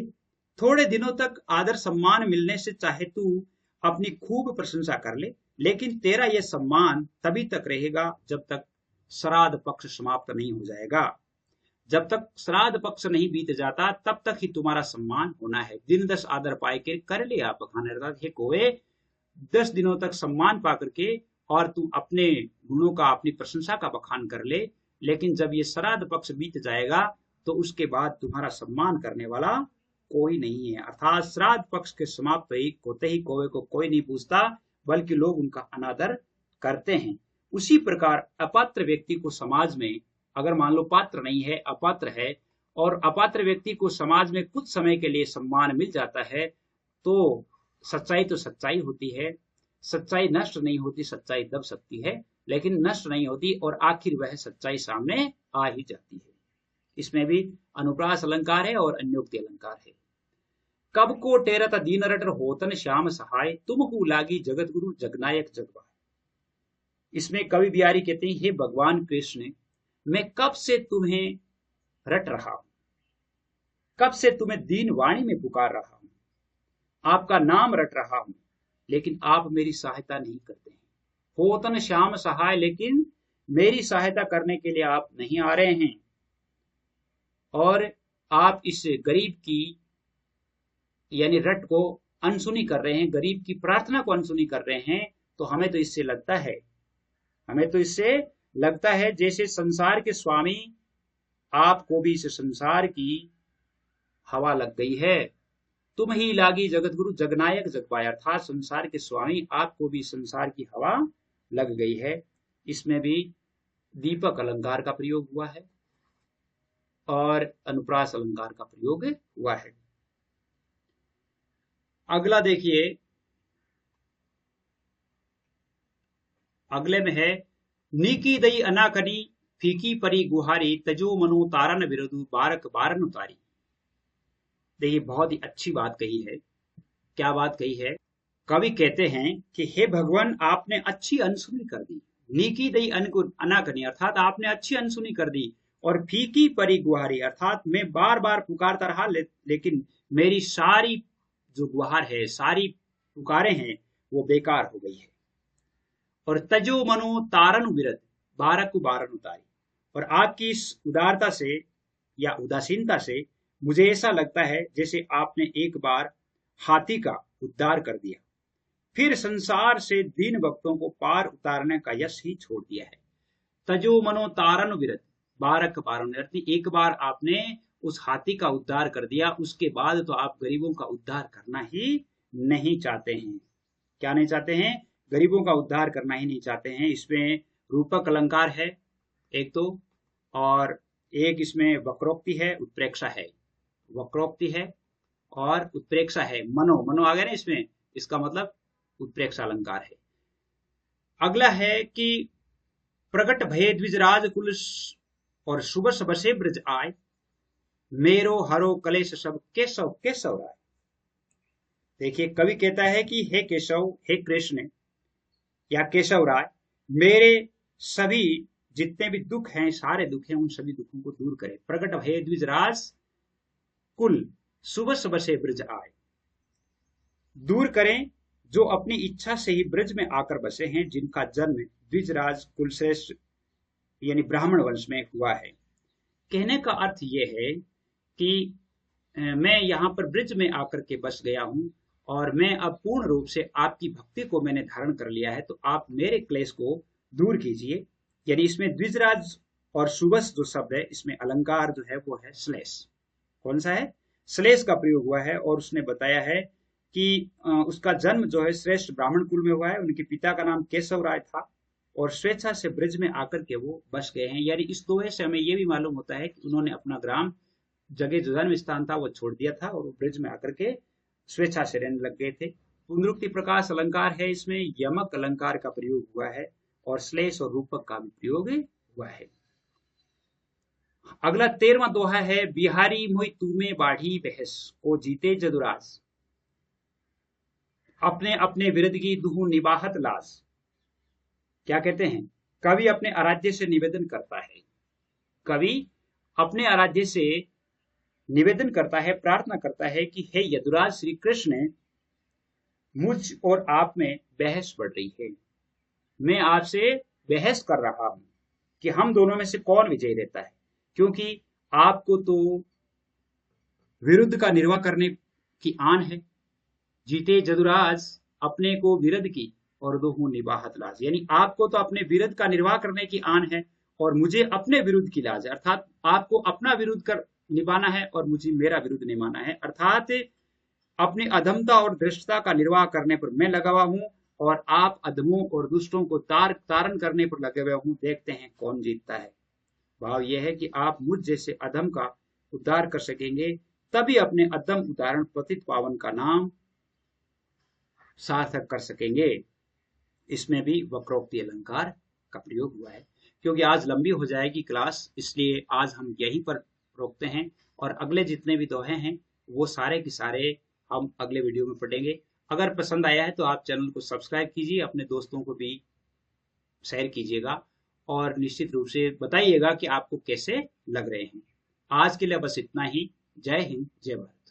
थोड़े दिनों तक आदर सम्मान मिलने से चाहे तू अपनी खूब प्रशंसा कर ले, लेकिन तेरा यह सम्मान तभी तक रहेगा जब तक श्राद्ध पक्ष समाप्त नहीं हो जाएगा। जब तक श्राद्ध पक्ष नहीं बीत जाता तब तक ही तुम्हारा सम्मान होना है। दिन 10 आदर पाए के कर ले आप बखान, अर्थात हे कोवे 10 दिनों तक सम्मान पा करके और तू अपने गुणों का, अपनी प्रशंसा का बखान कर ले, लेकिन जब ये श्राद्ध पक्ष बीत जाएगा तो उसके बाद तुम्हारा सम्मान करने वाला कोई नहीं है। अर्थात श्राद्ध पक्ष के समाप्त होते ही कौवे को कोई नहीं पूछता, बल्कि लोग उनका अनादर करते हैं। उसी प्रकार अपात्र व्यक्ति को समाज में, अगर मान लो पात्र नहीं है, अपात्र है, और अपात्र व्यक्ति को समाज में कुछ समय के लिए सम्मान मिल जाता है, तो सच्चाई तो सच्चाई होती है, सच्चाई नष्ट नहीं होती, सच्चाई दब सकती है लेकिन नष्ट नहीं होती, और आखिर वह सच्चाई सामने आ ही जाती है। इसमें भी अनुप्रास अलंकार है और अन्योक्ति अलंकार है। कब को टेरत दीन रटर होतन श्याम सहाय, तुमको लागी जगत गुरु जगनायक जगवाय। इसमें कवि बिहारी कहते हैं, हे भगवान कृष्ण, मैं कब से तुम्हें रट रहा हूं, कब से तुम्हें दीन वाणी में पुकार रहा हूं, आपका नाम रट रहा हूं, लेकिन आप मेरी सहायता नहीं करते हैं। होतन श्याम सहाय, लेकिन मेरी सहायता करने के लिए आप नहीं आ रहे हैं, और आप इस गरीब की यानी रट को अनसुनी कर रहे हैं, गरीब की प्रार्थना को अनसुनी कर रहे हैं। तो हमें तो इससे लगता है जैसे संसार के स्वामी आपको भी इस संसार की हवा लग गई है। तुम ही लागी जगत गुरु जगनायक जगवाय, अर्थात संसार के स्वामी आपको भी संसार की हवा लग गई है। इसमें भी दीपक अलंकार का प्रयोग हुआ है और अनुप्रास अलंकार का प्रयोग हुआ है। अगला देखिए, अगले में है, नीकी दई अनाकनी फीकी परी गुहारी, तजो मनु तारन विरदु बारक बारन उतारी। देखिए बहुत ही अच्छी बात कही है। क्या बात कही है? कवि कहते हैं कि हे भगवान, आपने अच्छी अनसुनी कर दी। नीकी दई अनाकनी, अर्थात आपने अच्छी अनसुनी कर दी, और फीकी परी गुहारी, अर्थात मैं बार बार पुकारता रहा, लेकिन मेरी सारी जो गुहार है, सारी पुकारें हैं, वो बेकार हो गई है। और तजो मनो तारन विरद बारक बारन उतारी, और आपकी इस उदारता से या उदासीनता से मुझे ऐसा लगता है जैसे आपने एक बार हाथी का उद्धार कर दिया, फिर संसार से दीन भक्तों को पार उतारने का यश ही छोड़ दिया है। तजो मनो तारन विरद बारक बारन, एक बार आपने उस हाथी का उद्धार कर दिया, उसके बाद तो आप गरीबों का उद्धार करना ही नहीं चाहते हैं। क्या नहीं चाहते हैं? गरीबों का उद्धार करना ही नहीं चाहते हैं। इसमें रूपक अलंकार है एक तो, और एक इसमें वक्रोक्ति है, उत्प्रेक्षा है। वक्रोक्ति है और उत्प्रेक्षा है। मनो आ गया ना इसमें, इसका मतलब उत्प्रेक्षा अलंकार है। अगला है कि प्रकट भय द्विजराज कुल और सुबस बसे ब्रज आय, मेरो हरो कलेश सब केशव केशव राय। देखिए कवि कहता है कि हे केशव, हे कृष्ण या केशव राय, मेरे सभी जितने भी दुख हैं, सारे दुख हैं, उन सभी दुखों को दूर करें। प्रकट भय द्विजराज कुल सुबस बसे ब्रज आय, दूर करें जो अपनी इच्छा से ही ब्रज में आकर बसे हैं, जिनका जन्म द्विजराज कुल श्रेष्ठ यानी ब्राह्मण वंश में हुआ है। कहने का अर्थ यह है कि मैं यहाँ पर ब्रज में आकर के बस गया हूँ, और मैं अब पूर्ण रूप से आपकी भक्ति को मैंने धारण कर लिया है, तो आप मेरे क्लेश को दूर कीजिए। यानी इसमें द्विजराज और सुबस जो शब्द है, इसमें अलंकार जो है वो है श्लेष। कौन सा है? श्लेष का प्रयोग हुआ है, और उसने बताया है कि उसका जन्म जो है श्रेष्ठ ब्राह्मण कुल में हुआ है। उनके पिता का नाम केशव राय था, और स्वेच्छा से ब्रज में आकर के वो बस गए हैं। यानी इस दोहे से हमें ये भी मालूम होता है कि उन्होंने अपना ग्राम, जगह जो जन्म स्थान था, वो छोड़ दिया था, और वो ब्रज में आकर के स्वेच्छा से रहने लग गए थे। पुनरुक्ति प्रकाश अलंकार है, इसमें यमक अलंकार का प्रयोग हुआ है, और श्लेष और रूपक का भी प्रयोग हुआ है। अगला 13वां दोहा है, बिहारी मोहि तूमे बाढ़ी बहस, को जीते जदुराज, अपने अपने विरद की दुहु निबाहत लाज। क्या कहते हैं? कवि अपने आराध्य से निवेदन करता है, कवि अपने आराध्य से निवेदन करता है, प्रार्थना करता है कि हे यदुराज श्री कृष्ण, मुझ और आप में बहस बढ़ रही है। मैं आपसे बहस कर रहा हूं कि हम दोनों में से कौन विजयी रहता है, क्योंकि आपको तो विरुद्ध का निर्वाह करने की आन है। जीते जदुराज अपने को विरुद्ध की और दोहू निबाहत लाज, यानी आपको तो अपने विरुद्ध का निर्वाह करने की आन है और मुझे अपने विरुद्ध की लाज है, अर्थात आपको अपना विरुद्ध कर निभाना है और मुझे मेरा विरुद्ध निभाना है। अर्थात अपनी अधमता और दृष्टता का निर्वाह करने पर मैं लगा हुआ हूं और आप अधमों और दुष्टों को तारण करने पर लगे हुए हूं। देखते हैं कौन जीतता है। भाव यह है कि आप मुझ जैसे अधम का उद्धार कर सकेंगे, तभी अपने अधम उदाहरण पतित पावन का नाम सार्थक कर सकेंगे। इसमें भी वक्रोक्ति अलंकार का प्रयोग हुआ है। क्योंकि आज लंबी हो जाएगी क्लास, इसलिए आज हम यहीं पर रोकते हैं और अगले जितने भी दोहे हैं वो सारे के सारे हम अगले वीडियो में पढ़ेंगे। अगर पसंद आया है तो आप चैनल को सब्सक्राइब कीजिए, अपने दोस्तों को भी शेयर कीजिएगा और निश्चित रूप से बताइएगा कि आपको कैसे लग रहे हैं। आज के लिए बस इतना ही। जय हिंद, जय भारत।